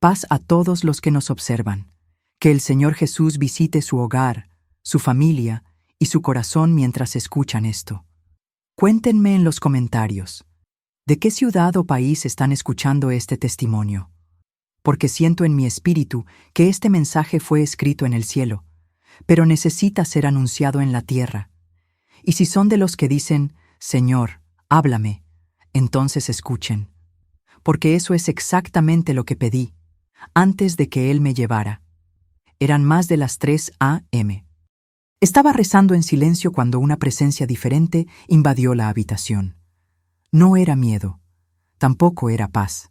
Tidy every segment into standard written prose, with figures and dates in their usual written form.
Paz a todos los que nos observan. Que el Señor Jesús visite su hogar, su familia y su corazón mientras escuchan esto. Cuéntenme en los comentarios, ¿de qué ciudad o país están escuchando este testimonio? Porque siento en mi espíritu que este mensaje fue escrito en el cielo, pero necesita ser anunciado en la tierra. Y si son de los que dicen, Señor, háblame, entonces escuchen. Porque eso es exactamente lo que pedí, antes de que Él me llevara. Eran más de las 3 a.m. Estaba rezando en silencio cuando una presencia diferente invadió la habitación. No era miedo, tampoco era paz.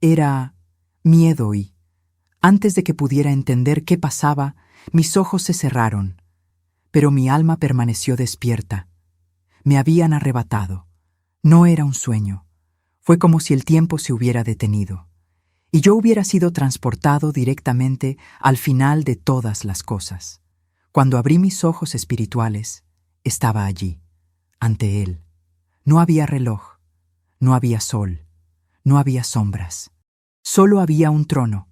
Era miedo y, antes de que pudiera entender qué pasaba, mis ojos se cerraron, pero mi alma permaneció despierta. Me habían arrebatado. No era un sueño. Fue como si el tiempo se hubiera detenido, y yo hubiera sido transportado directamente al final de todas las cosas. Cuando abrí mis ojos espirituales, estaba allí, ante Él. No había reloj, no había sol, no había sombras. Solo había un trono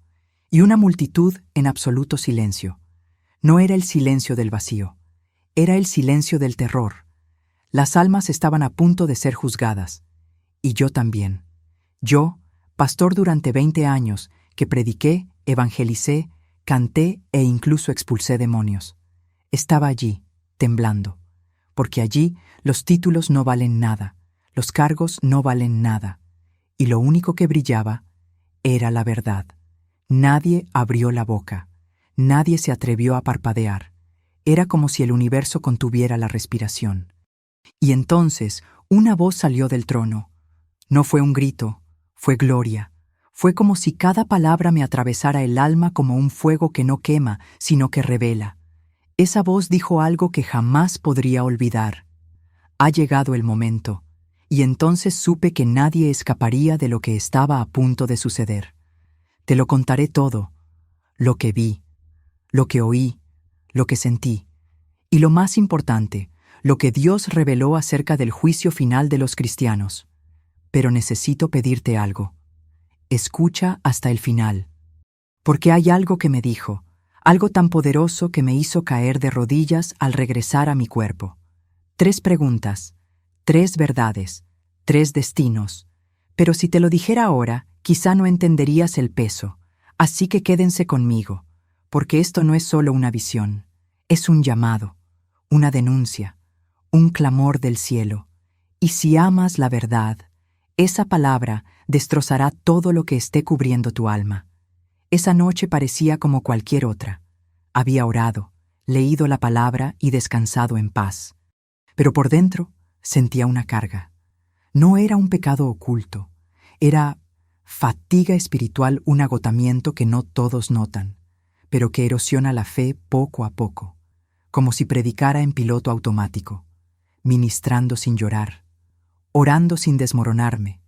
y una multitud en absoluto silencio. No era el silencio del vacío, era el silencio del terror. Las almas estaban a punto de ser juzgadas, y yo también. Yo, pastor durante 20 años, que prediqué, evangelicé, canté e incluso expulsé demonios. Estaba allí, temblando, porque allí los títulos no valen nada, los cargos no valen nada, y lo único que brillaba era la verdad. Nadie abrió la boca, nadie se atrevió a parpadear. Era como si el universo contuviera la respiración. Y entonces una voz salió del trono. No fue un grito, fue gloria. Fue como si cada palabra me atravesara el alma como un fuego que no quema, sino que revela. Esa voz dijo algo que jamás podría olvidar. Ha llegado el momento, y entonces supe que nadie escaparía de lo que estaba a punto de suceder. Te lo contaré todo, lo que vi, lo que oí, lo que sentí, y lo más importante, lo que Dios reveló acerca del juicio final de los cristianos. Pero necesito pedirte algo. Escucha hasta el final. Porque hay algo que me dijo, algo tan poderoso que me hizo caer de rodillas al regresar a mi cuerpo. 3 preguntas, 3 verdades, 3 destinos. Pero si te lo dijera ahora, quizá no entenderías el peso. Así que quédense conmigo, porque esto no es solo una visión, es un llamado, una denuncia, un clamor del cielo. Y si amas la verdad, esa palabra destrozará todo lo que esté cubriendo tu alma. Esa noche parecía como cualquier otra. Había orado, leído la palabra y descansado en paz. Pero por dentro sentía una carga. No era un pecado oculto, era fatiga espiritual, un agotamiento que no todos notan, pero que erosiona la fe poco a poco, como si predicara en piloto automático, ministrando sin llorar, orando sin desmoronarme,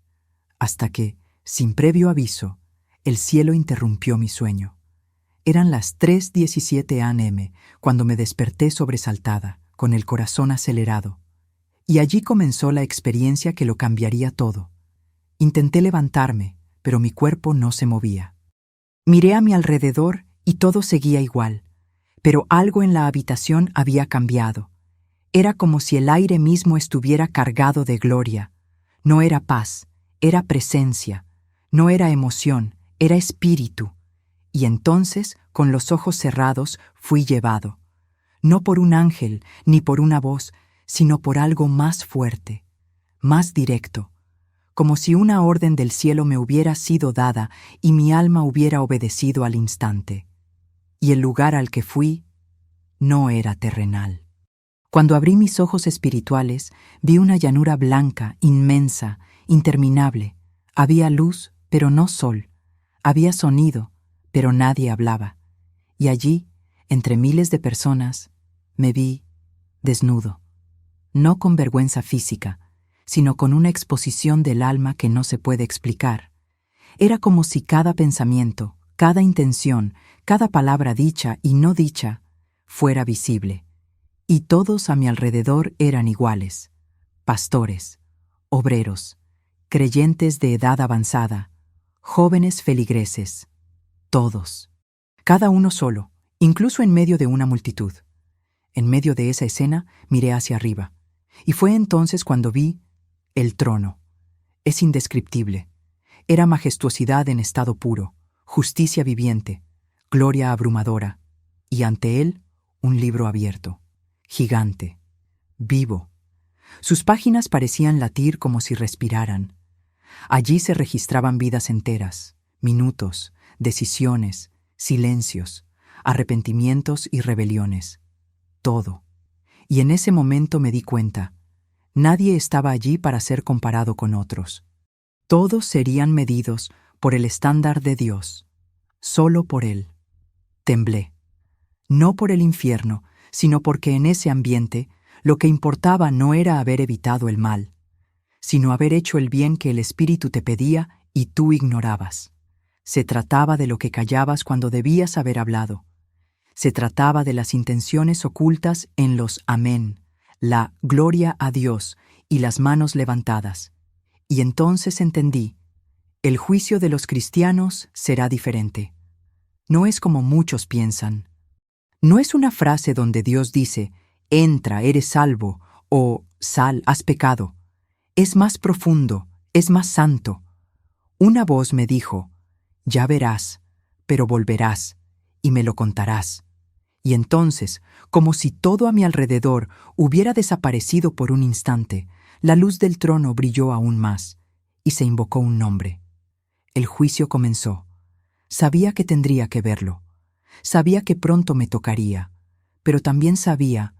hasta que, sin previo aviso, el cielo interrumpió mi sueño. Eran las 3:17 a.m. cuando me desperté sobresaltada, con el corazón acelerado. Y allí comenzó la experiencia que lo cambiaría todo. Intenté levantarme, pero mi cuerpo no se movía. Miré a mi alrededor y todo seguía igual, pero algo en la habitación había cambiado. Era como si el aire mismo estuviera cargado de gloria. No era paz, era presencia. No era emoción, era espíritu. Y entonces, con los ojos cerrados, fui llevado. No por un ángel, ni por una voz, sino por algo más fuerte, más directo, como si una orden del cielo me hubiera sido dada y mi alma hubiera obedecido al instante. Y el lugar al que fui no era terrenal. Cuando abrí mis ojos espirituales, vi una llanura blanca, inmensa, interminable. Había luz, pero no sol. Había sonido, pero nadie hablaba. Y allí, entre miles de personas, me vi desnudo. No con vergüenza física, sino con una exposición del alma que no se puede explicar. Era como si cada pensamiento, cada intención, cada palabra dicha y no dicha, fuera visible. Y todos a mi alrededor eran iguales: pastores, obreros, creyentes de edad avanzada, jóvenes feligreses. Todos. Cada uno solo, incluso en medio de una multitud. En medio de esa escena miré hacia arriba, y fue entonces cuando vi el trono. Es indescriptible. Era majestuosidad en estado puro, justicia viviente, gloria abrumadora, y ante él un libro abierto, gigante, vivo. Sus páginas parecían latir como si respiraran. Allí se registraban vidas enteras, minutos, decisiones, silencios, arrepentimientos y rebeliones. Todo. Y en ese momento me di cuenta, nadie estaba allí para ser comparado con otros. Todos serían medidos por el estándar de Dios, solo por Él. Temblé. No por el infierno, sino porque en ese ambiente lo que importaba no era haber evitado el mal, sino haber hecho el bien que el Espíritu te pedía y tú ignorabas. Se trataba de lo que callabas cuando debías haber hablado. Se trataba de las intenciones ocultas en los amén, la gloria a Dios y las manos levantadas. Y entonces entendí, el juicio de los cristianos será diferente. No es como muchos piensan. No es una frase donde Dios dice, entra, eres salvo, o sal, has pecado. Es más profundo, es más santo. Una voz me dijo, ya verás, pero volverás, y me lo contarás. Y entonces, como si todo a mi alrededor hubiera desaparecido por un instante, la luz del trono brilló aún más, y se invocó un nombre. El juicio comenzó. Sabía que tendría que verlo. Sabía que pronto me tocaría, pero también sabía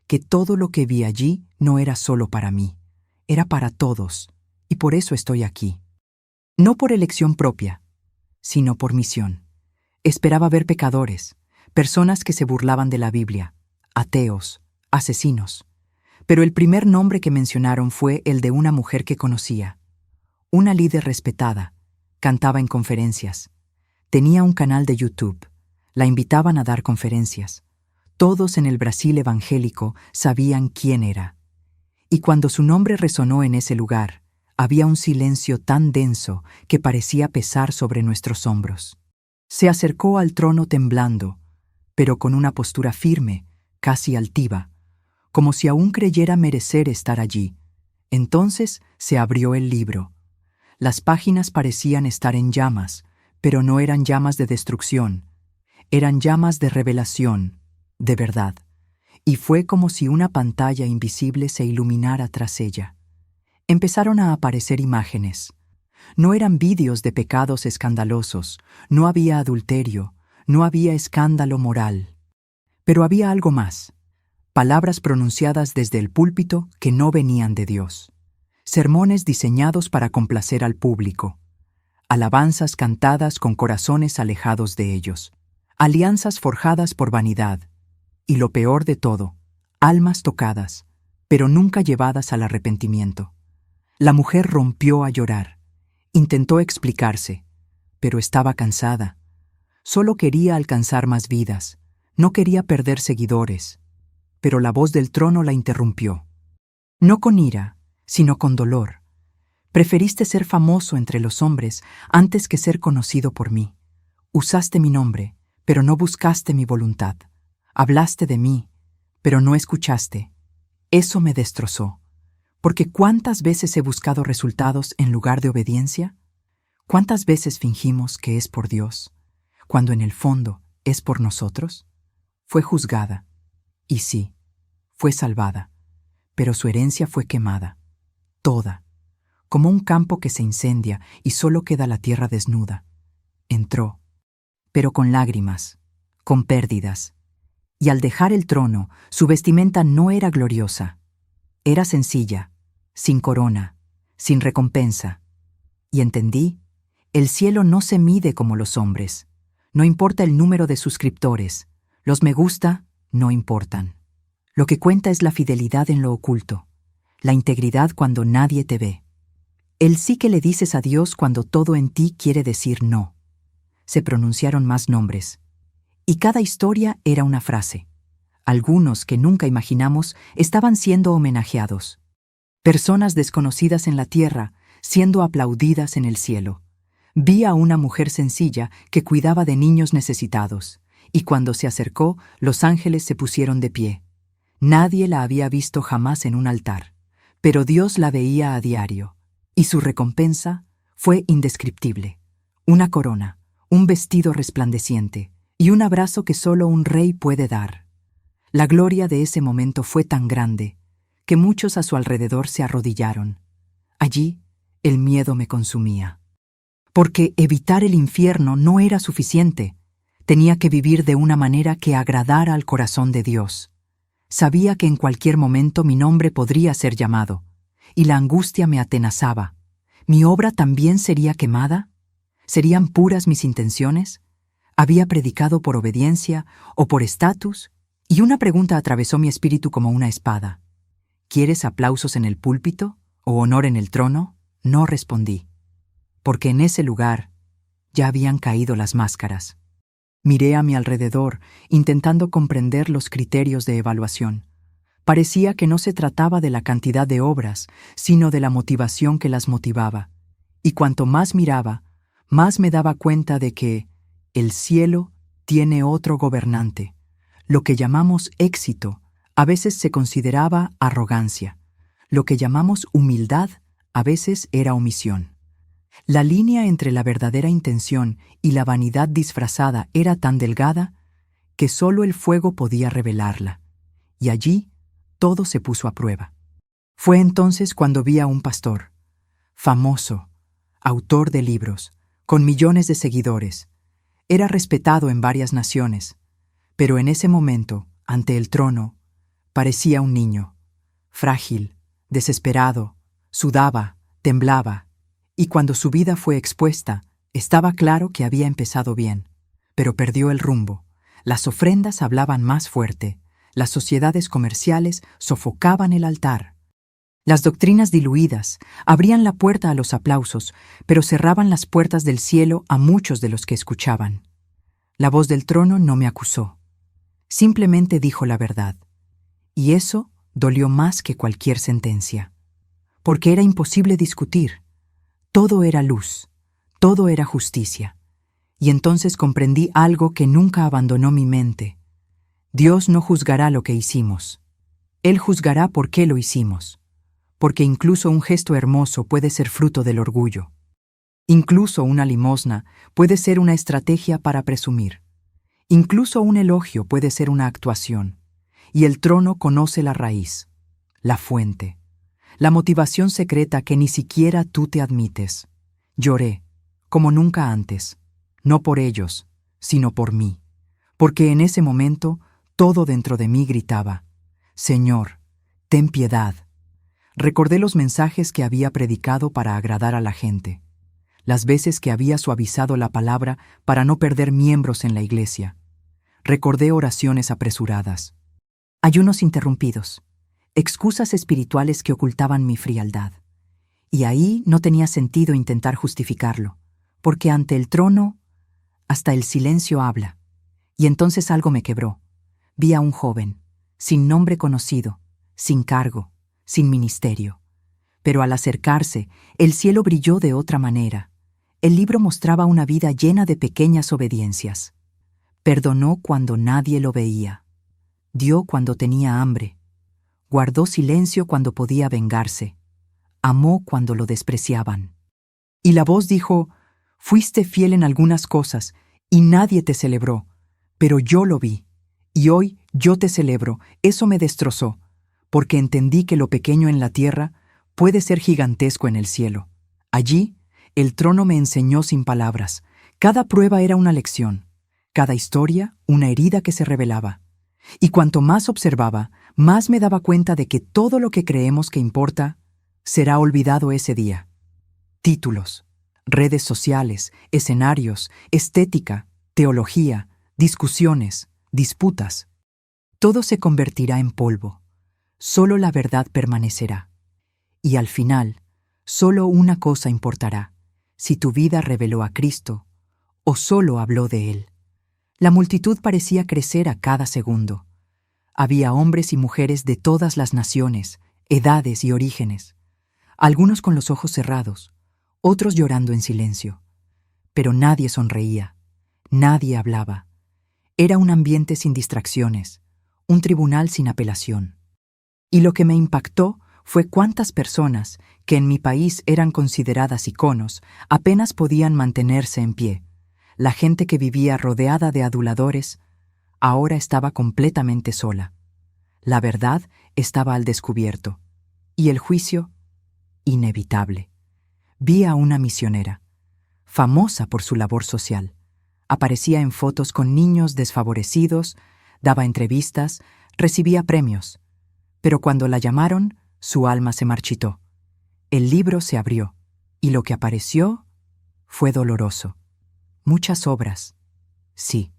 que todo lo que vi allí no era solo para mí, era para todos, y por eso estoy aquí. No por elección propia, sino por misión. Esperaba ver pecadores, personas que se burlaban de la Biblia, ateos, asesinos. Pero el primer nombre que mencionaron fue el de una mujer que conocía. Una líder respetada, cantaba en conferencias. Tenía un canal de YouTube. La invitaban a dar conferencias. Todos en el Brasil evangélico sabían quién era. Y cuando su nombre resonó en ese lugar, había un silencio tan denso que parecía pesar sobre nuestros hombros. Se acercó al trono temblando, pero con una postura firme, casi altiva, como si aún creyera merecer estar allí. Entonces se abrió el libro. Las páginas parecían estar en llamas, pero no eran llamas de destrucción. Eran llamas de revelación, de verdad, y fue como si una pantalla invisible se iluminara tras ella. Empezaron a aparecer imágenes. No eran vídeos de pecados escandalosos, no había adulterio, no había escándalo moral. Pero había algo más, palabras pronunciadas desde el púlpito que no venían de Dios, sermones diseñados para complacer al público, alabanzas cantadas con corazones alejados de ellos. Alianzas forjadas por vanidad, y lo peor de todo, almas tocadas, pero nunca llevadas al arrepentimiento. La mujer rompió a llorar, intentó explicarse, pero estaba cansada. Solo quería alcanzar más vidas, no quería perder seguidores, pero la voz del trono la interrumpió. No con ira, sino con dolor. Preferiste ser famoso entre los hombres antes que ser conocido por mí. Usaste mi nombre, pero no buscaste mi voluntad. Hablaste de mí, pero no escuchaste. Eso me destrozó. Porque ¿cuántas veces he buscado resultados en lugar de obediencia? ¿Cuántas veces fingimos que es por Dios, cuando en el fondo es por nosotros? Fue juzgada. Y sí, fue salvada. Pero su herencia fue quemada. Toda. Como un campo que se incendia y solo queda la tierra desnuda. Entró, pero con lágrimas, con pérdidas. Y al dejar el trono, su vestimenta no era gloriosa. Era sencilla, sin corona, sin recompensa. Y entendí, el cielo no se mide como los hombres. No importa el número de suscriptores. Los me gusta no importan. Lo que cuenta es la fidelidad en lo oculto, la integridad cuando nadie te ve. El sí que le dices a Dios cuando todo en ti quiere decir no. Se pronunciaron más nombres. Y cada historia era una frase. Algunos que nunca imaginamos estaban siendo homenajeados. Personas desconocidas en la tierra siendo aplaudidas en el cielo. Vi a una mujer sencilla que cuidaba de niños necesitados, y cuando se acercó, los ángeles se pusieron de pie. Nadie la había visto jamás en un altar, pero Dios la veía a diario, y su recompensa fue indescriptible. Una corona, un vestido resplandeciente y un abrazo que solo un rey puede dar. La gloria de ese momento fue tan grande que muchos a su alrededor se arrodillaron. Allí, el miedo me consumía. Porque evitar el infierno no era suficiente. Tenía que vivir de una manera que agradara al corazón de Dios. Sabía que en cualquier momento mi nombre podría ser llamado, y la angustia me atenazaba. ¿Mi obra también sería quemada? ¿Serían puras mis intenciones? ¿Había predicado por obediencia o por estatus? Y una pregunta atravesó mi espíritu como una espada. ¿Quieres aplausos en el púlpito o honor en el trono? No respondí, porque en ese lugar ya habían caído las máscaras. Miré a mi alrededor, intentando comprender los criterios de evaluación. Parecía que no se trataba de la cantidad de obras, sino de la motivación que las motivaba. Y cuanto más miraba, más me daba cuenta de que el cielo tiene otro gobernante. Lo que llamamos éxito a veces se consideraba arrogancia. Lo que llamamos humildad a veces era omisión. La línea entre la verdadera intención y la vanidad disfrazada era tan delgada que solo el fuego podía revelarla. Y allí todo se puso a prueba. Fue entonces cuando vi a un pastor, famoso, autor de libros, con millones de seguidores. Era respetado en varias naciones, pero en ese momento, ante el trono, parecía un niño, frágil, desesperado, sudaba, temblaba, y cuando su vida fue expuesta, estaba claro que había empezado bien, pero perdió el rumbo. Las ofrendas hablaban más fuerte, las sociedades comerciales sofocaban el altar. Las doctrinas diluidas abrían la puerta a los aplausos, pero cerraban las puertas del cielo a muchos de los que escuchaban. La voz del trono no me acusó, simplemente dijo la verdad, y eso dolió más que cualquier sentencia, porque era imposible discutir. Todo era luz, todo era justicia, y entonces comprendí algo que nunca abandonó mi mente. Dios no juzgará lo que hicimos. Él juzgará por qué lo hicimos, porque incluso un gesto hermoso puede ser fruto del orgullo. Incluso una limosna puede ser una estrategia para presumir. Incluso un elogio puede ser una actuación. Y el trono conoce la raíz, la fuente, la motivación secreta que ni siquiera tú te admites. Lloré, como nunca antes, no por ellos, sino por mí, porque en ese momento todo dentro de mí gritaba, Señor, ten piedad. Recordé los mensajes que había predicado para agradar a la gente, las veces que había suavizado la palabra para no perder miembros en la iglesia. Recordé oraciones apresuradas, ayunos interrumpidos, excusas espirituales que ocultaban mi frialdad. Y ahí no tenía sentido intentar justificarlo, porque ante el trono hasta el silencio habla. Y entonces algo me quebró. Vi a un joven, sin nombre conocido, sin cargo, sin ministerio. Pero al acercarse, el cielo brilló de otra manera. El libro mostraba una vida llena de pequeñas obediencias. Perdonó cuando nadie lo veía. Dio cuando tenía hambre. Guardó silencio cuando podía vengarse. Amó cuando lo despreciaban. Y la voz dijo, fuiste fiel en algunas cosas, y nadie te celebró, pero yo lo vi, y hoy yo te celebro. Eso me destrozó, porque entendí que lo pequeño en la tierra puede ser gigantesco en el cielo. Allí, el trono me enseñó sin palabras. Cada prueba era una lección, cada historia una herida que se revelaba. Y cuanto más observaba, más me daba cuenta de que todo lo que creemos que importa será olvidado ese día. Títulos, redes sociales, escenarios, estética, teología, discusiones, disputas. Todo se convertirá en polvo. Solo la verdad permanecerá. Y al final, solo una cosa importará: si tu vida reveló a Cristo o solo habló de Él. La multitud parecía crecer a cada segundo. Había hombres y mujeres de todas las naciones, edades y orígenes. Algunos con los ojos cerrados, otros llorando en silencio. Pero nadie sonreía, nadie hablaba. Era un ambiente sin distracciones, un tribunal sin apelación. Y lo que me impactó fue cuántas personas, que en mi país eran consideradas iconos, apenas podían mantenerse en pie. La gente que vivía rodeada de aduladores ahora estaba completamente sola. La verdad estaba al descubierto, y el juicio, inevitable. Vi a una misionera, famosa por su labor social. Aparecía en fotos con niños desfavorecidos, daba entrevistas, recibía premios. Pero cuando la llamaron, su alma se marchitó. El libro se abrió, y lo que apareció fue doloroso. Muchas obras, sí,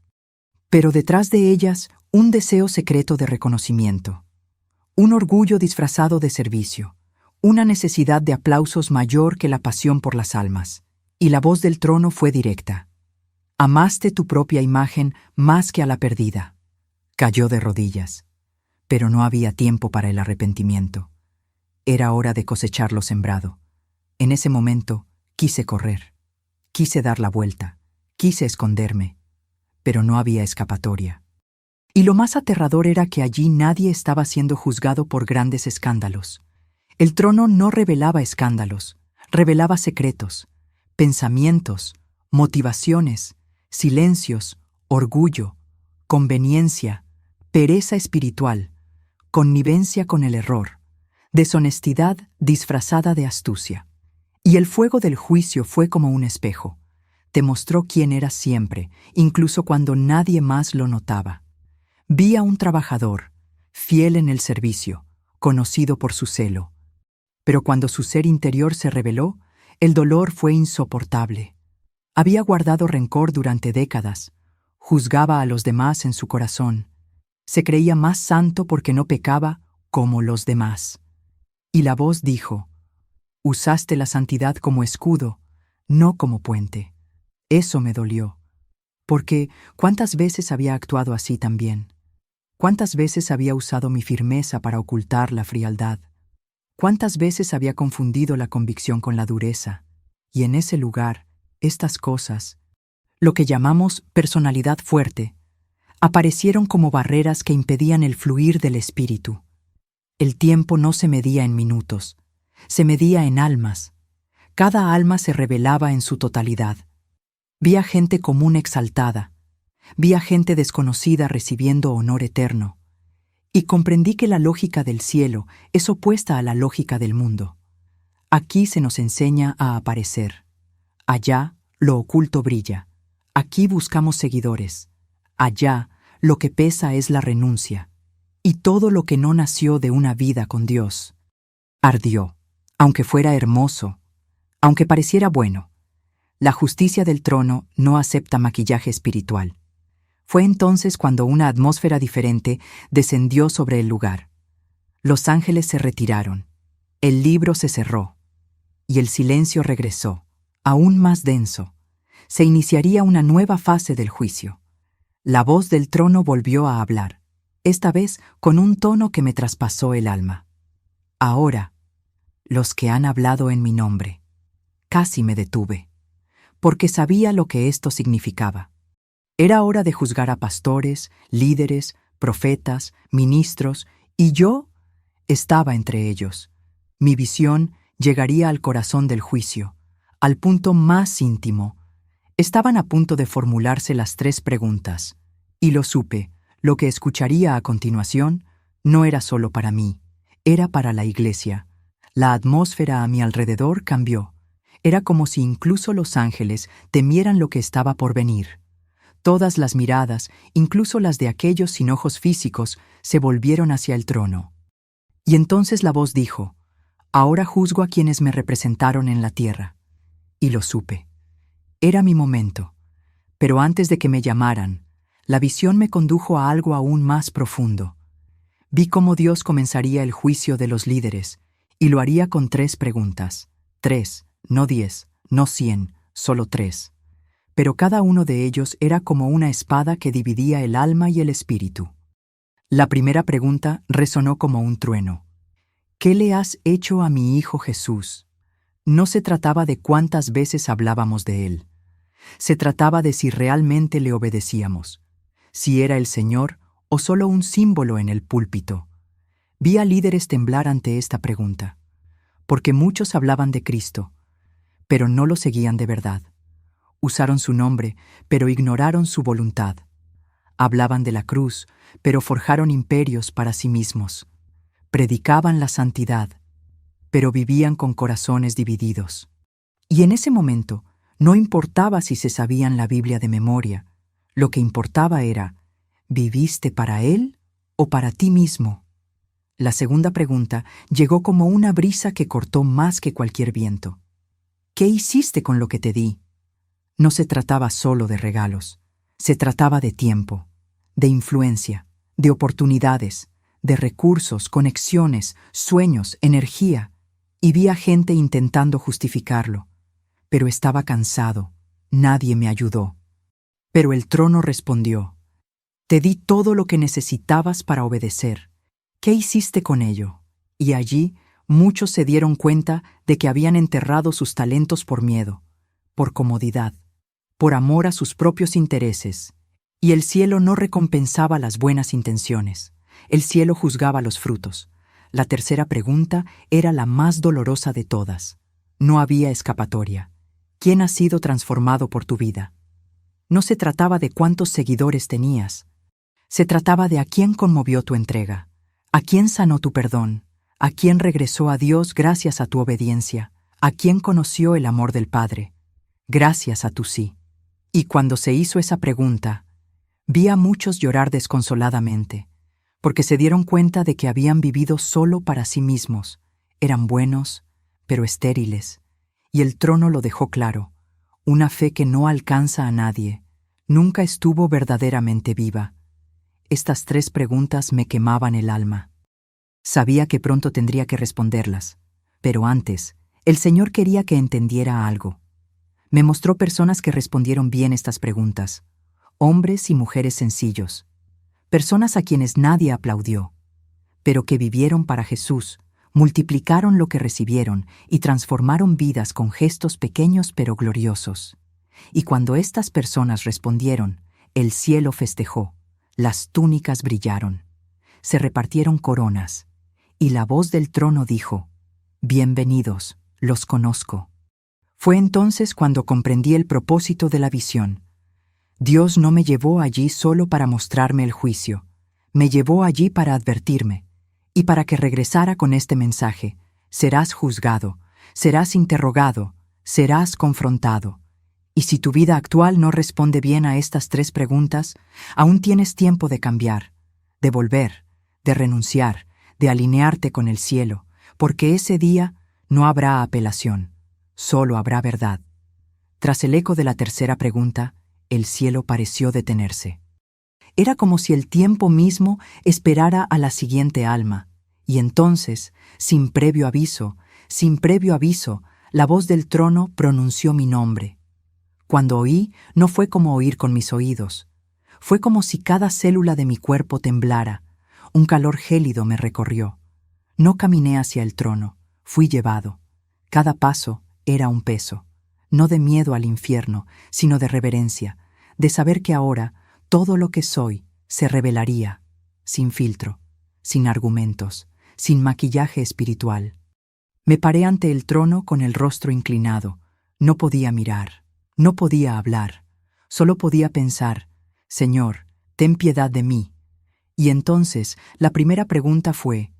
pero detrás de ellas un deseo secreto de reconocimiento, un orgullo disfrazado de servicio, una necesidad de aplausos mayor que la pasión por las almas. Y la voz del trono fue directa. Amaste tu propia imagen más que a la perdida. Cayó de rodillas, pero no había tiempo para el arrepentimiento. Era hora de cosechar lo sembrado. En ese momento quise correr, quise dar la vuelta, quise esconderme, pero no había escapatoria. Y lo más aterrador era que allí nadie estaba siendo juzgado por grandes escándalos. El trono no revelaba escándalos, revelaba secretos, pensamientos, motivaciones, silencios, orgullo, conveniencia, pereza espiritual, connivencia con el error, deshonestidad disfrazada de astucia. Y el fuego del juicio fue como un espejo. Te mostró quién eras siempre, incluso cuando nadie más lo notaba. Vi a un trabajador, fiel en el servicio, conocido por su celo. Pero cuando su ser interior se reveló, el dolor fue insoportable. Había guardado rencor durante décadas, juzgaba a los demás en su corazón, se creía más santo porque no pecaba como los demás. Y la voz dijo: usaste la santidad como escudo, no como puente. Eso me dolió, porque ¿cuántas veces había actuado así también? ¿Cuántas veces había usado mi firmeza para ocultar la frialdad? ¿Cuántas veces había confundido la convicción con la dureza? Y en ese lugar, estas cosas, lo que llamamos personalidad fuerte, aparecieron como barreras que impedían el fluir del espíritu. El tiempo no se medía en minutos, se medía en almas. Cada alma se revelaba en su totalidad. Vi a gente común exaltada, vi a gente desconocida recibiendo honor eterno, y comprendí que la lógica del cielo es opuesta a la lógica del mundo. Aquí se nos enseña a aparecer. Allá lo oculto brilla. Aquí buscamos seguidores. Allá lo que pesa es la renuncia. Y todo lo que no nació de una vida con Dios ardió, aunque fuera hermoso, aunque pareciera bueno. La justicia del trono no acepta maquillaje espiritual. Fue entonces cuando una atmósfera diferente descendió sobre el lugar. Los ángeles se retiraron, el libro se cerró, y el silencio regresó, aún más denso. Se iniciaría una nueva fase del juicio. La voz del trono volvió a hablar, esta vez con un tono que me traspasó el alma. Ahora, los que han hablado en mi nombre. Casi me detuve, porque sabía lo que esto significaba. Era hora de juzgar a pastores, líderes, profetas, ministros, y yo estaba entre ellos. Mi visión llegaría al corazón del juicio, al punto más íntimo. Estaban a punto de formularse las 3 preguntas, y lo supe. Lo que escucharía a continuación no era solo para mí, era para la iglesia. La atmósfera a mi alrededor cambió. Era como si incluso los ángeles temieran lo que estaba por venir. Todas las miradas, incluso las de aquellos sin ojos físicos, se volvieron hacia el trono. Y entonces la voz dijo: ahora juzgo a quienes me representaron en la tierra. Y lo supe. Era mi momento. Pero antes de que me llamaran, la visión me condujo a algo aún más profundo. Vi cómo Dios comenzaría el juicio de los líderes, y lo haría con 3 preguntas. 3, no 10, no 100, solo 3. Pero cada uno de ellos era como una espada que dividía el alma y el espíritu. La primera pregunta resonó como un trueno. ¿Qué le has hecho a mi hijo Jesús? No se trataba de cuántas veces hablábamos de él. Se trataba de si realmente le obedecíamos, si era el Señor o solo un símbolo en el púlpito. Vi a líderes temblar ante esta pregunta, porque muchos hablaban de Cristo, pero no lo seguían de verdad. Usaron su nombre, pero ignoraron su voluntad. Hablaban de la cruz, pero forjaron imperios para sí mismos. Predicaban la santidad, pero vivían con corazones divididos. Y en ese momento, no importaba si se sabían la Biblia de memoria, lo que importaba era, ¿viviste para Él o para ti mismo? La segunda pregunta llegó como una brisa que cortó más que cualquier viento. ¿Qué hiciste con lo que te di? No se trataba solo de regalos, se trataba de tiempo, de influencia, de oportunidades, de recursos, conexiones, sueños, energía, y vi a gente intentando justificarlo. Pero estaba cansado, nadie me ayudó. Pero el trono respondió, te di todo lo que necesitabas para obedecer. ¿Qué hiciste con ello? Y allí muchos se dieron cuenta de que habían enterrado sus talentos por miedo, por comodidad, por amor a sus propios intereses. Y el cielo no recompensaba las buenas intenciones. El cielo juzgaba los frutos. La tercera pregunta era la más dolorosa de todas. No había escapatoria. ¿Quién ha sido transformado por tu vida? No se trataba de cuántos seguidores tenías. Se trataba de a quién conmovió tu entrega, a quién sanó tu perdón, a quién regresó a Dios gracias a tu obediencia, a quién conoció el amor del Padre, gracias a tu sí. Y cuando se hizo esa pregunta, vi a muchos llorar desconsoladamente, porque se dieron cuenta de que habían vivido solo para sí mismos, eran buenos, pero estériles, y el trono lo dejó claro, una fe que no alcanza a nadie, nunca estuvo verdaderamente viva. Estas tres preguntas me quemaban el alma. Sabía que pronto tendría que responderlas, pero antes, el Señor quería que entendiera algo. Me mostró personas que respondieron bien estas preguntas, hombres y mujeres sencillos, personas a quienes nadie aplaudió, pero que vivieron para Jesús, multiplicaron lo que recibieron y transformaron vidas con gestos pequeños pero gloriosos. Y cuando estas personas respondieron, el cielo festejó, las túnicas brillaron, se repartieron coronas, y la voz del trono dijo, bienvenidos, los conozco. Fue entonces cuando comprendí el propósito de la visión. Dios no me llevó allí solo para mostrarme el juicio, me llevó allí para advertirme, y para que regresara con este mensaje, serás juzgado, serás interrogado, serás confrontado. Y si tu vida actual no responde bien a estas tres preguntas, aún tienes tiempo de cambiar, de volver, de renunciar, de alinearte con el cielo, porque ese día no habrá apelación, solo habrá verdad. Tras el eco de la tercera pregunta, el cielo pareció detenerse. Era como si el tiempo mismo esperara a la siguiente alma, y entonces, sin previo aviso, la voz del trono pronunció mi nombre. Cuando oí, no fue como oír con mis oídos. Fue como si cada célula de mi cuerpo temblara. Un calor gélido me recorrió. No caminé hacia el trono, fui llevado. Cada paso era un peso, no de miedo al infierno, sino de reverencia, de saber que ahora todo lo que soy se revelaría, sin filtro, sin argumentos, sin maquillaje espiritual. Me paré ante el trono con el rostro inclinado. No podía mirar, no podía hablar, solo podía pensar, Señor, ten piedad de mí. Y entonces la primera pregunta fue,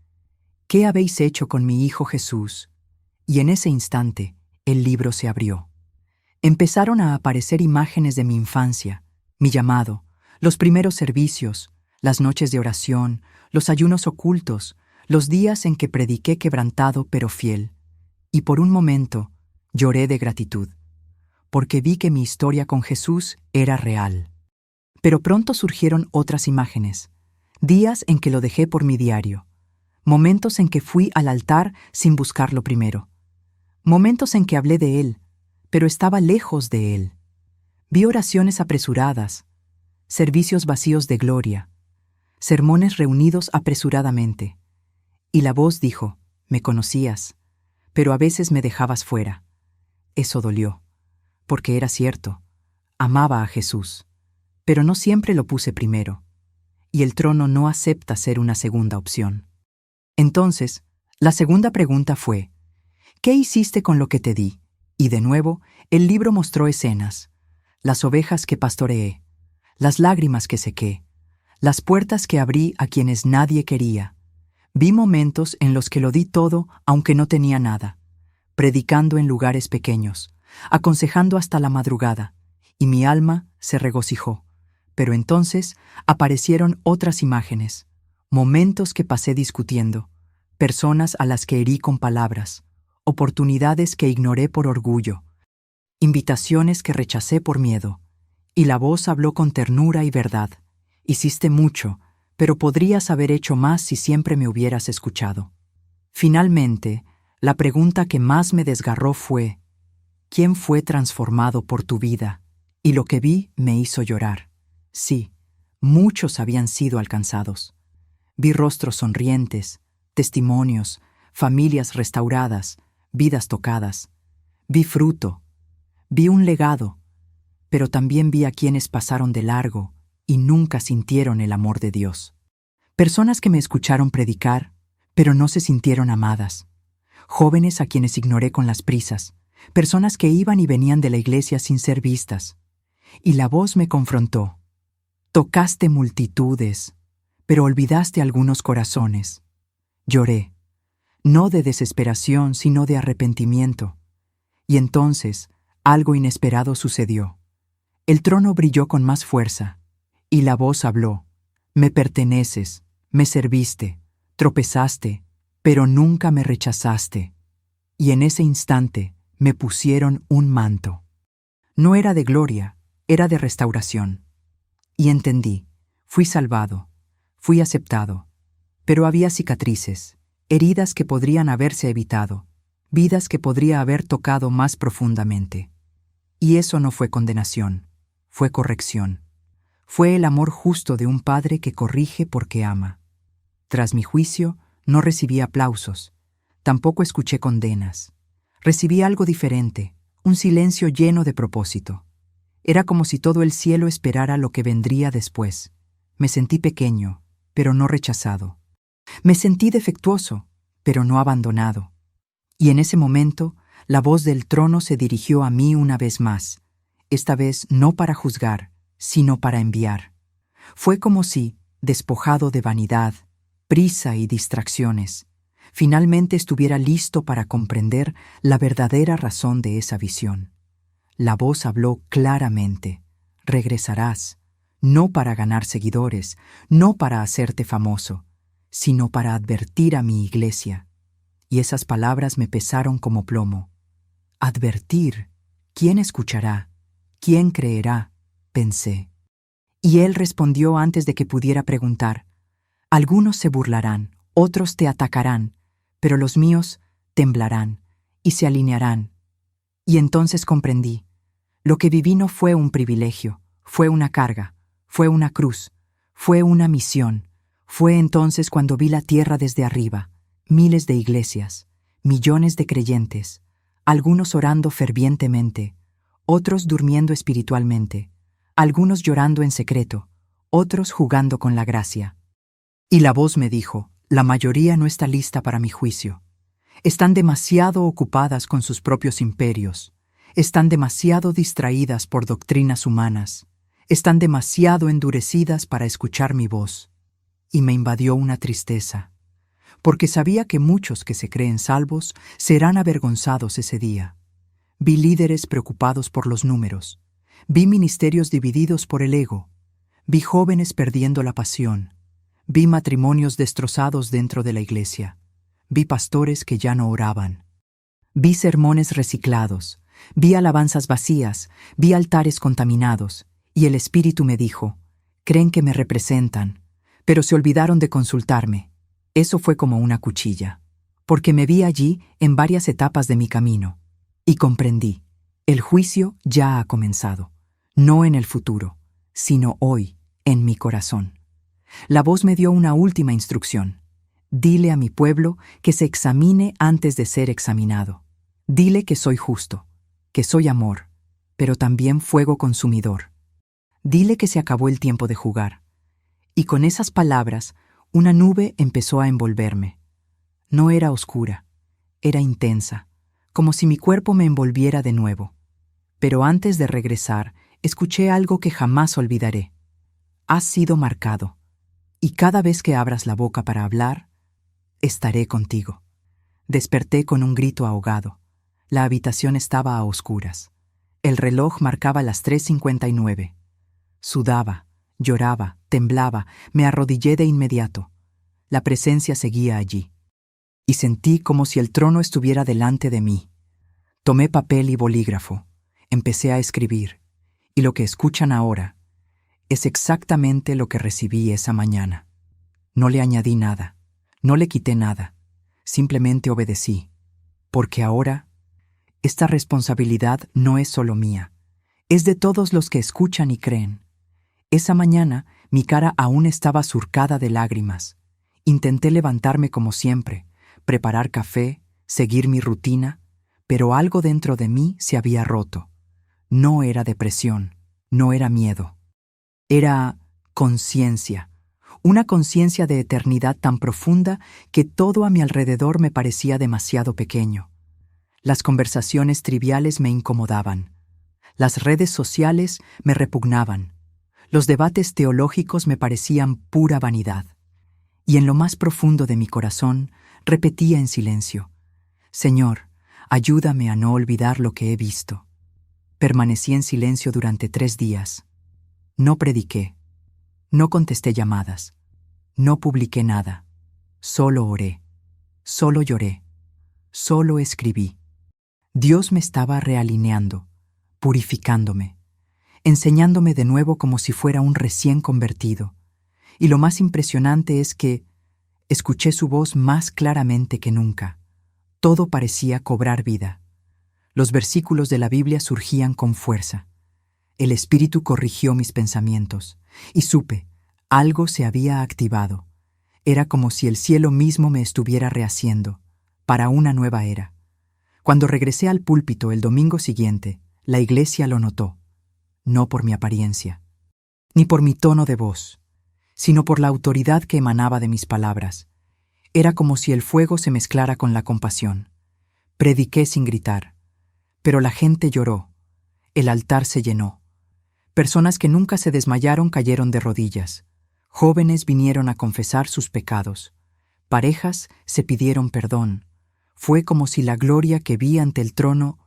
¿qué habéis hecho con mi Hijo Jesús? Y en ese instante, el libro se abrió. Empezaron a aparecer imágenes de mi infancia, mi llamado, los primeros servicios, las noches de oración, los ayunos ocultos, los días en que prediqué quebrantado pero fiel. Y por un momento, lloré de gratitud, porque vi que mi historia con Jesús era real. Pero pronto surgieron otras imágenes, días en que lo dejé por mi diario, momentos en que fui al altar sin buscarlo primero, momentos en que hablé de Él, pero estaba lejos de Él. Vi oraciones apresuradas, servicios vacíos de gloria, sermones reunidos apresuradamente. Y la voz dijo, me conocías, pero a veces me dejabas fuera. Eso dolió, porque era cierto, Amaba a Jesús, pero no siempre lo puse primero, y el trono no acepta ser una segunda opción. Entonces, la segunda pregunta fue, ¿qué hiciste con lo que te di? Y de nuevo, el libro mostró escenas, las ovejas que pastoreé, las lágrimas que sequé, las puertas que abrí a quienes nadie quería. Vi momentos en los que lo di todo aunque no tenía nada, predicando en lugares pequeños, aconsejando hasta la madrugada, y mi alma se regocijó. Pero entonces aparecieron otras imágenes, momentos que pasé discutiendo, personas a las que herí con palabras, oportunidades que ignoré por orgullo, invitaciones que rechacé por miedo, y la voz habló con ternura y verdad. Hiciste mucho, pero podrías haber hecho más si siempre me hubieras escuchado. Finalmente, la pregunta que más me desgarró fue, ¿quién fue transformado por tu vida? Y lo que vi me hizo llorar. Sí, muchos habían sido alcanzados. Vi rostros sonrientes, testimonios, familias restauradas, vidas tocadas. Vi fruto, vi un legado, pero también vi a quienes pasaron de largo y nunca sintieron el amor de Dios. Personas que me escucharon predicar, pero no se sintieron amadas. Jóvenes a quienes ignoré con las prisas, personas que iban y venían de la iglesia sin ser vistas. Y la voz me confrontó. Tocaste multitudes, pero olvidaste algunos corazones. Lloré, no de desesperación, sino de arrepentimiento. Y entonces, algo inesperado sucedió. El trono brilló con más fuerza, y la voz habló. Me perteneces, me serviste, tropezaste, pero nunca me rechazaste. Y en ese instante me pusieron un manto. No era de gloria, era de restauración. Y entendí, fui salvado, fui aceptado, pero había cicatrices, heridas que podrían haberse evitado, vidas que podría haber tocado más profundamente. Y eso no fue condenación, fue corrección. Fue el amor justo de un padre que corrige porque ama. Tras mi juicio, no recibí aplausos, tampoco escuché condenas. Recibí algo diferente, un silencio lleno de propósito. Era como si todo el cielo esperara lo que vendría después. Me sentí pequeño, pero no rechazado. Me sentí defectuoso, pero no abandonado. Y en ese momento, la voz del trono se dirigió a mí una vez más, esta vez no para juzgar, sino para enviar. Fue como si, despojado de vanidad, prisa y distracciones, finalmente estuviera listo para comprender la verdadera razón de esa visión. La voz habló claramente. Regresarás, no para ganar seguidores, no para hacerte famoso, sino para advertir a mi iglesia. Y esas palabras me pesaron como plomo. Advertir. ¿Quién escuchará? ¿Quién creerá? Pensé. Y él respondió antes de que pudiera preguntar. Algunos se burlarán, otros te atacarán, pero los míos temblarán y se alinearán. Y entonces comprendí. Lo que viví no fue un privilegio, fue una carga, fue una cruz, fue una misión. Fue entonces cuando vi la tierra desde arriba, miles de iglesias, millones de creyentes, algunos orando fervientemente, otros durmiendo espiritualmente, algunos llorando en secreto, otros jugando con la gracia. Y la voz me dijo, la mayoría no está lista para mi juicio. Están demasiado ocupadas con sus propios imperios. Están demasiado distraídas por doctrinas humanas. Están demasiado endurecidas para escuchar mi voz. Y me invadió una tristeza, porque sabía que muchos que se creen salvos serán avergonzados ese día. Vi líderes preocupados por los números. Vi ministerios divididos por el ego. Vi jóvenes perdiendo la pasión. Vi matrimonios destrozados dentro de la iglesia. Vi pastores que ya no oraban. Vi sermones reciclados. Vi alabanzas vacías. Vi altares contaminados. Y el Espíritu me dijo, creen que me representan, pero se olvidaron de consultarme. Eso fue como una cuchilla, porque me vi allí en varias etapas de mi camino. Y comprendí, el juicio ya ha comenzado, no en el futuro, sino hoy, en mi corazón. La voz me dio una última instrucción. Dile a mi pueblo que se examine antes de ser examinado. Dile que soy justo, que soy amor, pero también fuego consumidor. Dile que se acabó el tiempo de jugar. Y con esas palabras, una nube empezó a envolverme. No era oscura, era intensa, como si mi cuerpo me envolviera de nuevo. Pero antes de regresar, escuché algo que jamás olvidaré. Has sido marcado, y cada vez que abras la boca para hablar, estaré contigo. Desperté con un grito ahogado. La habitación estaba a oscuras. El reloj marcaba las 3:59. Sudaba, lloraba, temblaba, me arrodillé de inmediato. La presencia seguía allí. Y sentí como si el trono estuviera delante de mí. Tomé papel y bolígrafo. Empecé a escribir. Y lo que escuchan ahora es exactamente lo que recibí esa mañana. No le añadí nada, no le quité nada, simplemente obedecí, porque ahora esta responsabilidad no es solo mía, es de todos los que escuchan y creen. Esa mañana mi cara aún estaba surcada de lágrimas. Intenté levantarme como siempre, preparar café, seguir mi rutina, pero algo dentro de mí se había roto. No era depresión, no era miedo. Era conciencia, una conciencia de eternidad tan profunda que todo a mi alrededor me parecía demasiado pequeño. Las conversaciones triviales me incomodaban. Las redes sociales me repugnaban. Los debates teológicos me parecían pura vanidad. Y en lo más profundo de mi corazón repetía en silencio: Señor, ayúdame a no olvidar lo que he visto. Permanecí en silencio durante 3 días. No prediqué, no contesté llamadas, no publiqué nada. Solo oré, solo lloré, solo escribí. Dios me estaba realineando, purificándome, enseñándome de nuevo como si fuera un recién convertido. Y lo más impresionante es que escuché su voz más claramente que nunca. Todo parecía cobrar vida. Los versículos de la Biblia surgían con fuerza. El Espíritu corrigió mis pensamientos, y supe, algo se había activado. Era como si el cielo mismo me estuviera rehaciendo, para una nueva era. Cuando regresé al púlpito el domingo siguiente, la iglesia lo notó, no por mi apariencia, ni por mi tono de voz, sino por la autoridad que emanaba de mis palabras. Era como si el fuego se mezclara con la compasión. Prediqué sin gritar, pero la gente lloró, el altar se llenó. Personas que nunca se desmayaron cayeron de rodillas. Jóvenes vinieron a confesar sus pecados. Parejas se pidieron perdón. Fue como si la gloria que vi ante el trono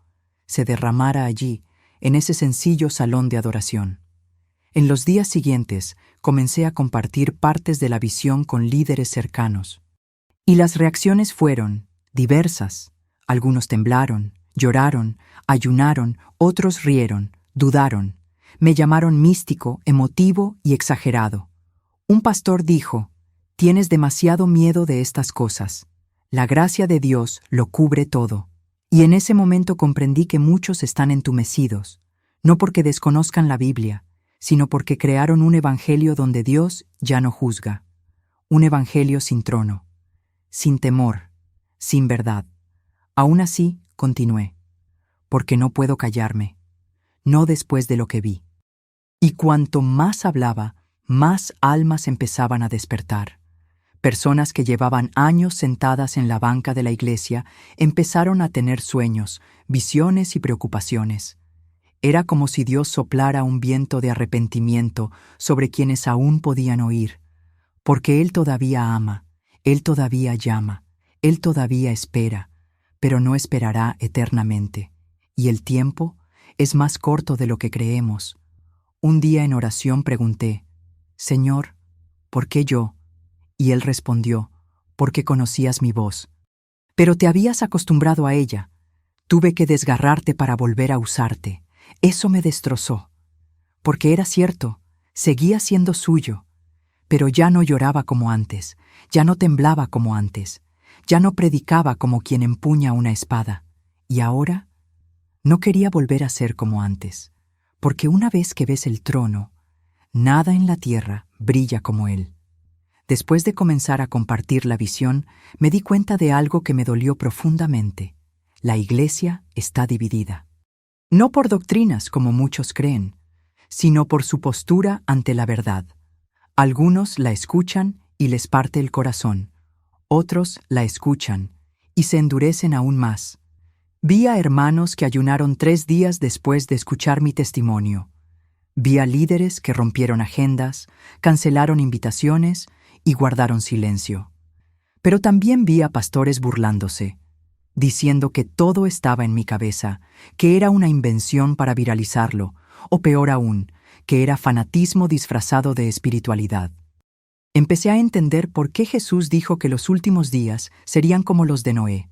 se derramara allí, en ese sencillo salón de adoración. En los días siguientes comencé a compartir partes de la visión con líderes cercanos. Y las reacciones fueron diversas. Algunos temblaron, lloraron, ayunaron, otros rieron, dudaron. Me llamaron místico, emotivo y exagerado. Un pastor dijo: «Tienes demasiado miedo de estas cosas. La gracia de Dios lo cubre todo». Y en ese momento comprendí que muchos están entumecidos, no porque desconozcan la Biblia, sino porque crearon un evangelio donde Dios ya no juzga. Un evangelio sin trono, sin temor, sin verdad. Aún así, continué, porque no puedo callarme, no después de lo que vi. Y cuanto más hablaba, más almas empezaban a despertar. Personas que llevaban años sentadas en la banca de la iglesia empezaron a tener sueños, visiones y preocupaciones. Era como si Dios soplara un viento de arrepentimiento sobre quienes aún podían oír, porque Él todavía ama, Él todavía llama, Él todavía espera, pero no esperará eternamente. Y el tiempo es más corto de lo que creemos. Un día en oración pregunté: «Señor, ¿por qué yo?». Y Él respondió: «Porque conocías mi voz. Pero te habías acostumbrado a ella. Tuve que desgarrarte para volver a usarte. Eso me destrozó». Porque era cierto, seguía siendo suyo, pero ya no lloraba como antes, ya no temblaba como antes, ya no predicaba como quien empuña una espada. Y ahora no quería volver a ser como antes, porque una vez que ves el trono, nada en la tierra brilla como él. Después de comenzar a compartir la visión, me di cuenta de algo que me dolió profundamente. La iglesia está dividida. no por doctrinas como muchos creen, sino por su postura ante la verdad. Algunos la escuchan y les parte el corazón, otros la escuchan y se endurecen aún más. Vi a hermanos que ayunaron 3 días después de escuchar mi testimonio. Vi a líderes que rompieron agendas, cancelaron invitaciones y guardaron silencio. Pero también vi a pastores burlándose, diciendo que todo estaba en mi cabeza, que era una invención para viralizarlo, o peor aún, que era fanatismo disfrazado de espiritualidad. Empecé a entender por qué Jesús dijo que los últimos días serían como los de Noé,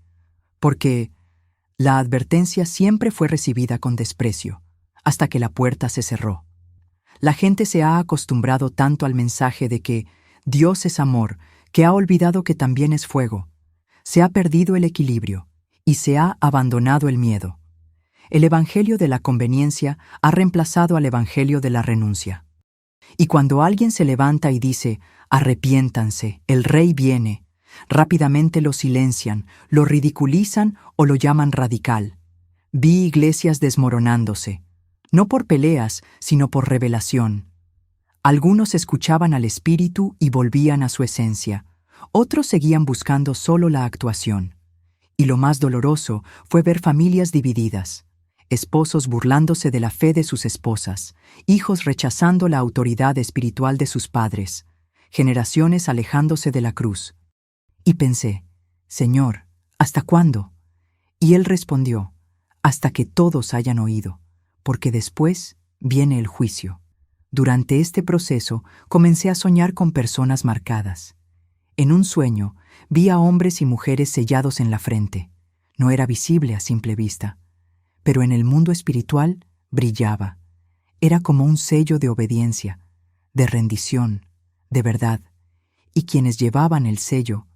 porque la advertencia siempre fue recibida con desprecio, hasta que la puerta se cerró. La gente se ha acostumbrado tanto al mensaje de que Dios es amor, que ha olvidado que también es fuego. Se ha perdido el equilibrio y se ha abandonado el miedo. El evangelio de la conveniencia ha reemplazado al evangelio de la renuncia. Y cuando alguien se levanta y dice, arrepiéntanse, el rey viene, rápidamente lo silencian, lo ridiculizan o lo llaman radical. Vi iglesias desmoronándose, no por peleas, sino por revelación. Algunos escuchaban al Espíritu y volvían a su esencia, otros seguían buscando solo la actuación. Y lo más doloroso fue ver familias divididas, esposos burlándose de la fe de sus esposas, hijos rechazando la autoridad espiritual de sus padres, generaciones alejándose de la cruz. Y pensé, Señor, ¿hasta cuándo? Y Él respondió, hasta que todos hayan oído, porque después viene el juicio. Durante este proceso comencé a soñar con personas marcadas. En un sueño vi a hombres y mujeres sellados en la frente. No era visible a simple vista, pero en el mundo espiritual brillaba. Era como un sello de obediencia, de rendición, de verdad. Y quienes llevaban el sello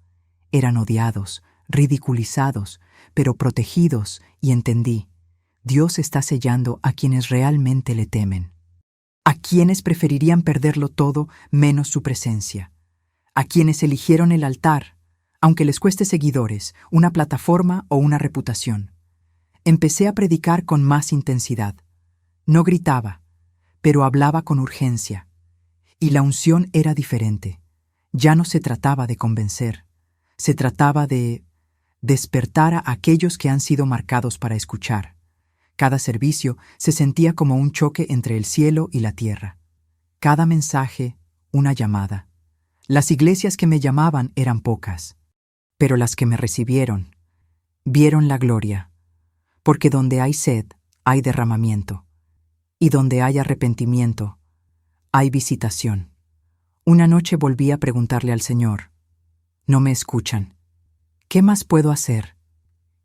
eran odiados, ridiculizados, pero protegidos, y entendí, Dios está sellando a quienes realmente le temen. A quienes preferirían perderlo todo menos su presencia. A quienes eligieron el altar, aunque les cueste seguidores, una plataforma o una reputación. Empecé a predicar con más intensidad. No gritaba, pero hablaba con urgencia. Y la unción era diferente. Ya no se trataba de convencer. Se trataba de despertar a aquellos que han sido marcados para escuchar. Cada servicio se sentía como un choque entre el cielo y la tierra. Cada mensaje, una llamada. Las iglesias que me llamaban eran pocas, pero las que me recibieron vieron la gloria, porque donde hay sed, hay derramamiento, y donde hay arrepentimiento, hay visitación. Una noche volví a preguntarle al Señor, no me escuchan. ¿Qué más puedo hacer?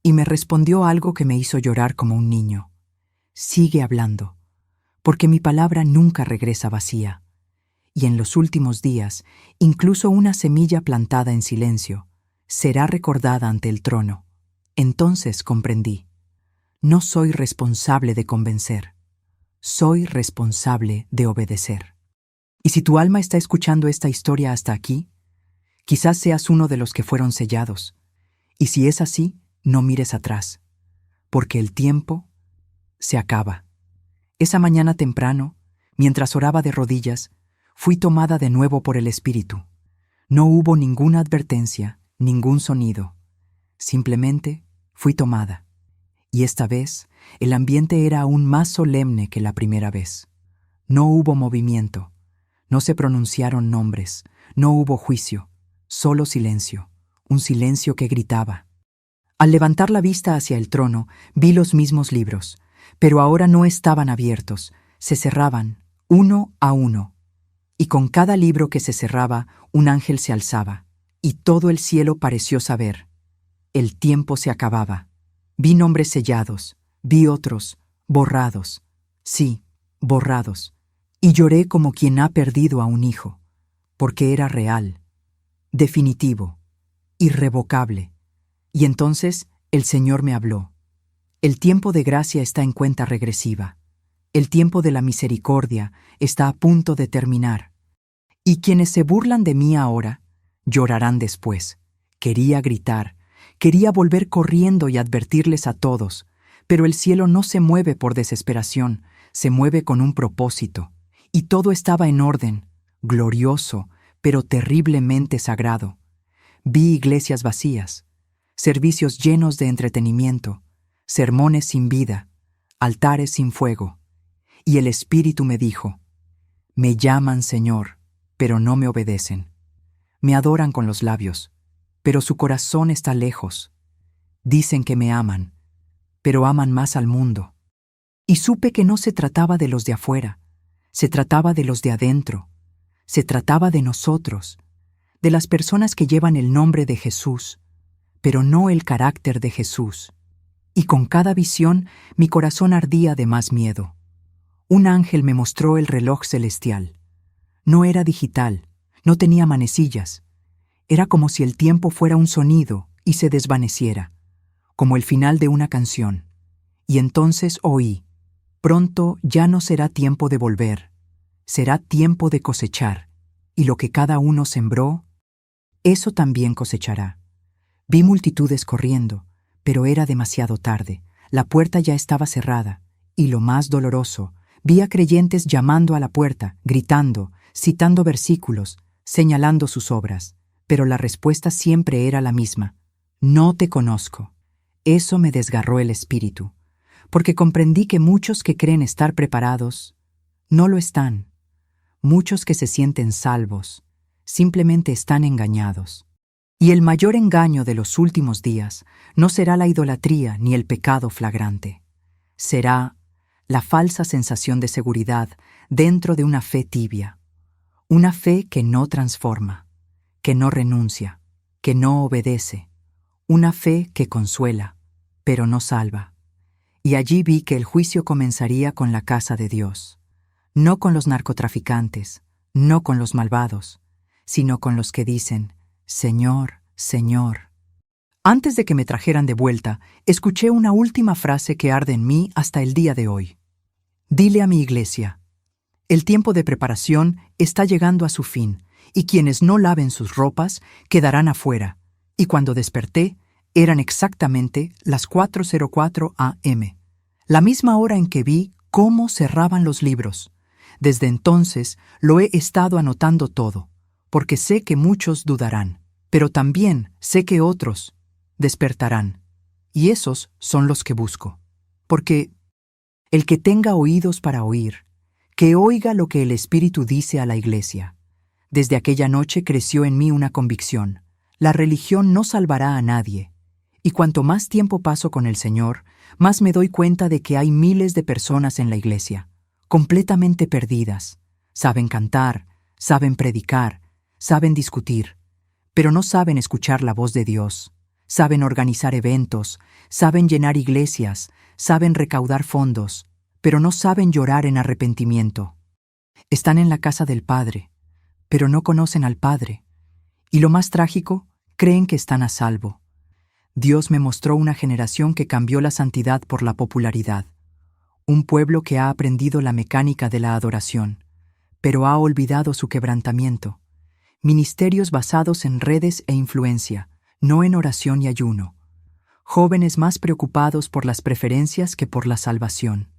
Y me respondió algo que me hizo llorar como un niño. Sigue hablando, porque mi palabra nunca regresa vacía. Y en los últimos días, incluso una semilla plantada en silencio será recordada ante el trono. Entonces comprendí. No soy responsable de convencer. Soy responsable de obedecer. Y si tu alma está escuchando esta historia hasta aquí, quizás seas uno de los que fueron sellados. Y si es así, no mires atrás, porque el tiempo se acaba. Esa mañana temprano, mientras oraba de rodillas, fui tomada de nuevo por el Espíritu. No hubo ninguna advertencia, ningún sonido. Simplemente fui tomada. Y esta vez, el ambiente era aún más solemne que la primera vez. No hubo movimiento, no se pronunciaron nombres, no hubo juicio, solo silencio, un silencio que gritaba. Al levantar la vista hacia el trono, vi los mismos libros, pero ahora no estaban abiertos, se cerraban, uno a uno. Y con cada libro que se cerraba, un ángel se alzaba, y todo el cielo pareció saber. El tiempo se acababa. Vi nombres sellados, vi otros, borrados. Sí, borrados. Y lloré como quien ha perdido a un hijo, porque era real, definitivo, irrevocable. Y entonces el Señor me habló. El tiempo de gracia está en cuenta regresiva. El tiempo de la misericordia está a punto de terminar. Y quienes se burlan de mí ahora, llorarán después. Quería gritar, quería volver corriendo y advertirles a todos, Pero el cielo no se mueve por desesperación, se mueve con un propósito. Y todo estaba en orden, glorioso, pero terriblemente sagrado. Vi iglesias vacías, servicios llenos de entretenimiento, sermones sin vida, altares sin fuego. Y el Espíritu me dijo: me llaman Señor, pero no me obedecen. Me adoran con los labios, pero su corazón está lejos. Dicen que me aman, pero aman más al mundo. Y supe que no se trataba de los de afuera, se trataba de los de adentro, se trataba de nosotros, de las personas que llevan el nombre de Jesús, pero no el carácter de Jesús. Y con cada visión mi corazón ardía de más miedo. Un ángel me mostró el reloj celestial. No era digital, no tenía manecillas. Era como si el tiempo fuera un sonido y se desvaneciera, como el final de una canción. Y entonces oí: pronto ya no será tiempo de volver, será tiempo de cosechar, y lo que cada uno sembró, eso también cosechará. Vi multitudes corriendo, pero era demasiado tarde, la puerta ya estaba cerrada, y lo más doloroso, vi a creyentes llamando a la puerta, gritando, citando versículos, señalando sus obras, pero la respuesta siempre era la misma: no te conozco. Eso me desgarró el espíritu, porque comprendí que muchos que creen estar preparados, no lo están. Muchos que se sienten salvos, simplemente están engañados. Y el mayor engaño de los últimos días no será la idolatría ni el pecado flagrante. Será la falsa sensación de seguridad dentro de una fe tibia. Una fe que no transforma, que no renuncia, que no obedece. Una fe que consuela, pero no salva. Y allí vi que el juicio comenzaría con la casa de Dios. No con los narcotraficantes, no con los malvados, sino con los que dicen: Señor, Señor. Antes de que me trajeran de vuelta, escuché una última frase que arde en mí hasta el día de hoy. Dile a mi iglesia: el tiempo de preparación está llegando a su fin, y quienes no laven sus ropas quedarán afuera. Y cuando desperté, eran exactamente las 4:04 a.m., la misma hora en que vi cómo cerraban los libros. Desde entonces lo he estado anotando todo, porque sé que muchos dudarán, pero también sé que otros despertarán, y esos son los que busco. Porque el que tenga oídos para oír, que oiga lo que el Espíritu dice a la iglesia. Desde aquella noche creció en mí una convicción: la religión no salvará a nadie. Y cuanto más tiempo paso con el Señor, más me doy cuenta de que hay miles de personas en la iglesia, completamente perdidas. Saben cantar, saben predicar, saben discutir, pero no saben escuchar la voz de Dios. Saben organizar eventos, saben llenar iglesias, saben recaudar fondos, pero no saben llorar en arrepentimiento. Están en la casa del Padre, pero no conocen al Padre. Y lo más trágico, creen que están a salvo. Dios me mostró una generación que cambió la santidad por la popularidad. Un pueblo que ha aprendido la mecánica de la adoración, pero ha olvidado su quebrantamiento. Ministerios basados en redes e influencia, no en oración y ayuno. Jóvenes más preocupados por las preferencias que por la salvación.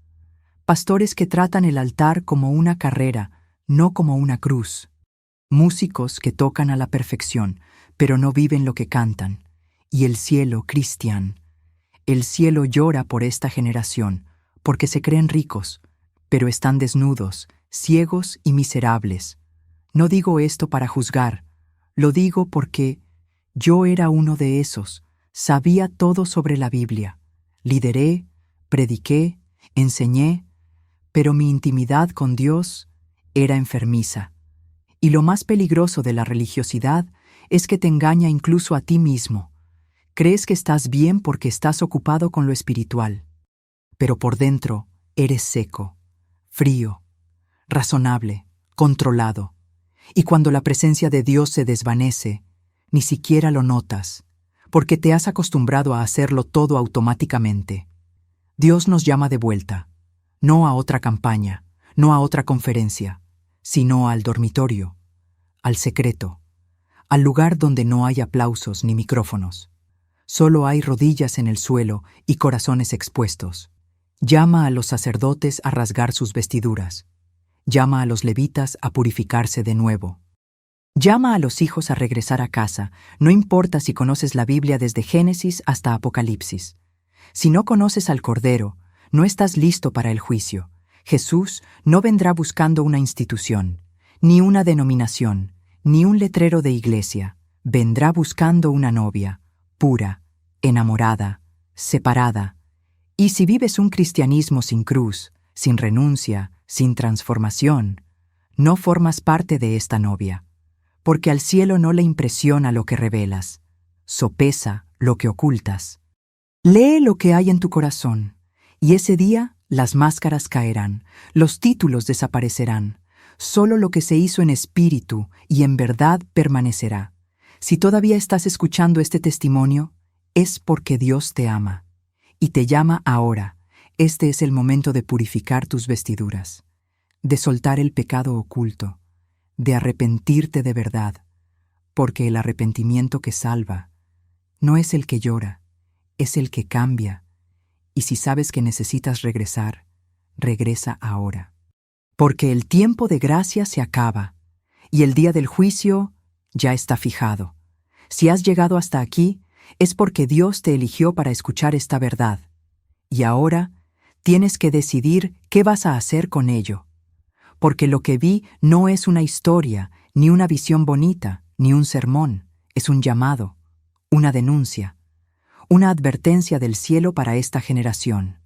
Pastores que tratan el altar como una carrera, no como una cruz. Músicos que tocan a la perfección, pero no viven lo que cantan. Y el cielo, Cristian. El cielo llora por esta generación, porque se creen ricos, pero están desnudos, ciegos y miserables. No digo esto para juzgar, lo digo porque yo era uno de esos, sabía todo sobre la Biblia, lideré, prediqué, enseñé, pero mi intimidad con Dios era enfermiza. Y lo más peligroso de la religiosidad es que te engaña incluso a ti mismo. Crees que estás bien porque estás ocupado con lo espiritual, pero por dentro eres seco, frío, razonable, controlado. Y cuando la presencia de Dios se desvanece, ni siquiera lo notas, porque te has acostumbrado a hacerlo todo automáticamente. Dios nos llama de vuelta, no a otra campaña, no a otra conferencia, sino al dormitorio, al secreto, al lugar donde no hay aplausos ni micrófonos, Solo hay rodillas en el suelo y corazones expuestos. Llama a los sacerdotes a rasgar sus vestiduras. Llama a los levitas a purificarse de nuevo. Llama a los hijos a regresar a casa, no importa si conoces la Biblia desde Génesis hasta Apocalipsis. Si no conoces al Cordero, no estás listo para el juicio. Jesús no vendrá buscando una institución, ni una denominación, ni un letrero de iglesia. Vendrá buscando una novia, pura, enamorada, separada. Y si vives un cristianismo sin cruz, sin renuncia, sin transformación, no formas parte de esta novia, porque al cielo no le impresiona lo que revelas, sopesa lo que ocultas. Lee lo que hay en tu corazón, y ese día las máscaras caerán, los títulos desaparecerán. Solo lo que se hizo en espíritu y en verdad permanecerá. Si todavía estás escuchando este testimonio, es porque Dios te ama y te llama ahora. Este es el momento de purificar tus vestiduras, de soltar el pecado oculto, de arrepentirte de verdad, porque el arrepentimiento que salva no es el que llora, es el que cambia. Y si sabes que necesitas regresar, regresa ahora. Porque el tiempo de gracia se acaba y el día del juicio ya está fijado. Si has llegado hasta aquí, es porque Dios te eligió para escuchar esta verdad. Y ahora tienes que decidir qué vas a hacer con ello. Porque lo que vi no es una historia, ni una visión bonita, ni un sermón. Es un llamado, una denuncia, una advertencia del cielo para esta generación.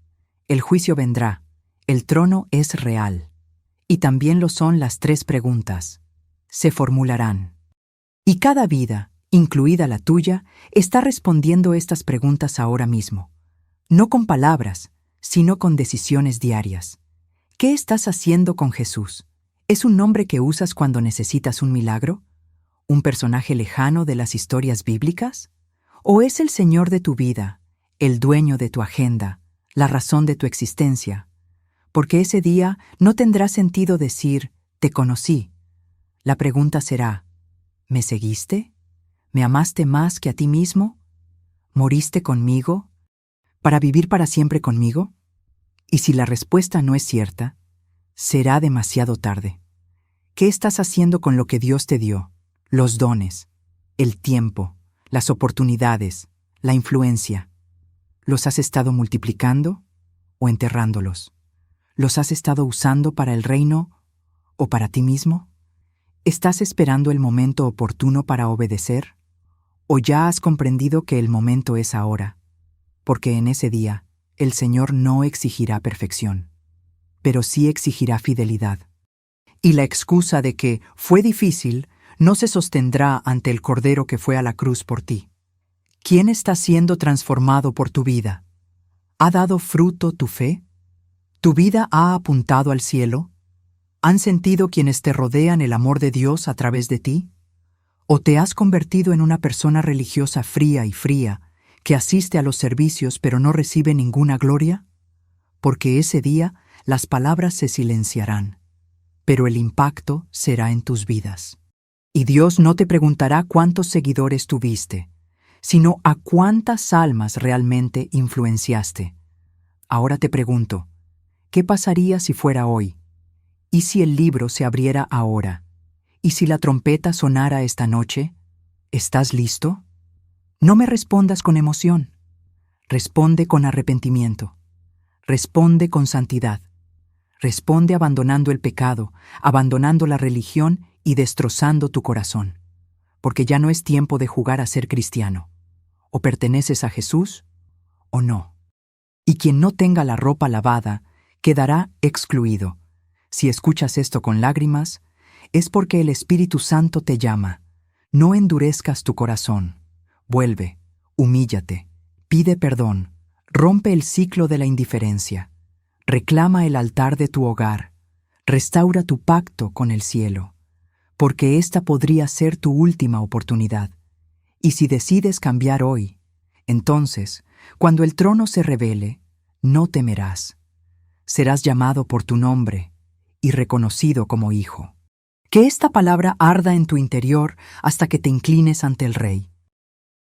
El juicio vendrá, el trono es real. Y también lo son las 3 preguntas. Se formularán. Y cada vida, incluida la tuya, está respondiendo estas preguntas ahora mismo. No con palabras, sino con decisiones diarias. ¿Qué estás haciendo con Jesús? ¿Es un nombre que usas cuando necesitas un milagro? ¿Un personaje lejano de las historias bíblicas? ¿O es el Señor de tu vida, el dueño de tu agenda, la razón de tu existencia? Porque ese día no tendrá sentido decir, te conocí. La pregunta será, ¿me seguiste? ¿Me amaste más que a ti mismo? ¿Moriste conmigo? ¿Para vivir para siempre conmigo? Y si la respuesta no es cierta, será demasiado tarde. ¿Qué estás haciendo con lo que Dios te dio? Los dones, el tiempo, las oportunidades, la influencia. ¿Los has estado multiplicando o enterrándolos? ¿Los has estado usando para el reino o para ti mismo? ¿Estás esperando el momento oportuno para obedecer? ¿O ya has comprendido que el momento es ahora? Porque en ese día, el Señor no exigirá perfección, pero sí exigirá fidelidad. Y la excusa de que fue difícil no se sostendrá ante el Cordero que fue a la cruz por ti. ¿Quién está siendo transformado por tu vida? ¿Ha dado fruto tu fe? ¿Tu vida ha apuntado al cielo? ¿Han sentido quienes te rodean el amor de Dios a través de ti? ¿O te has convertido en una persona religiosa fría, que asiste a los servicios pero no recibe ninguna gloria? Porque ese día las palabras se silenciarán, pero el impacto será en tus vidas. Y Dios no te preguntará cuántos seguidores tuviste, sino a cuántas almas realmente influenciaste. Ahora te pregunto, ¿qué pasaría si fuera hoy? ¿Y si el libro se abriera ahora? ¿Y si la trompeta sonara esta noche? ¿Estás listo? No me respondas con emoción. Responde con arrepentimiento. Responde con santidad. Responde abandonando el pecado, abandonando la religión y destrozando tu corazón. Porque ya no es tiempo de jugar a ser cristiano. O perteneces a Jesús o no. Y quien no tenga la ropa lavada quedará excluido. Si escuchas esto con lágrimas, es porque el Espíritu Santo te llama. No endurezcas tu corazón. Vuelve, humíllate, pide perdón, rompe el ciclo de la indiferencia, reclama el altar de tu hogar, restaura tu pacto con el cielo, porque esta podría ser tu última oportunidad. Y si decides cambiar hoy, entonces, cuando el trono se revele, no temerás. Serás llamado por tu nombre y reconocido como hijo. Que esta palabra arda en tu interior hasta que te inclines ante el Rey.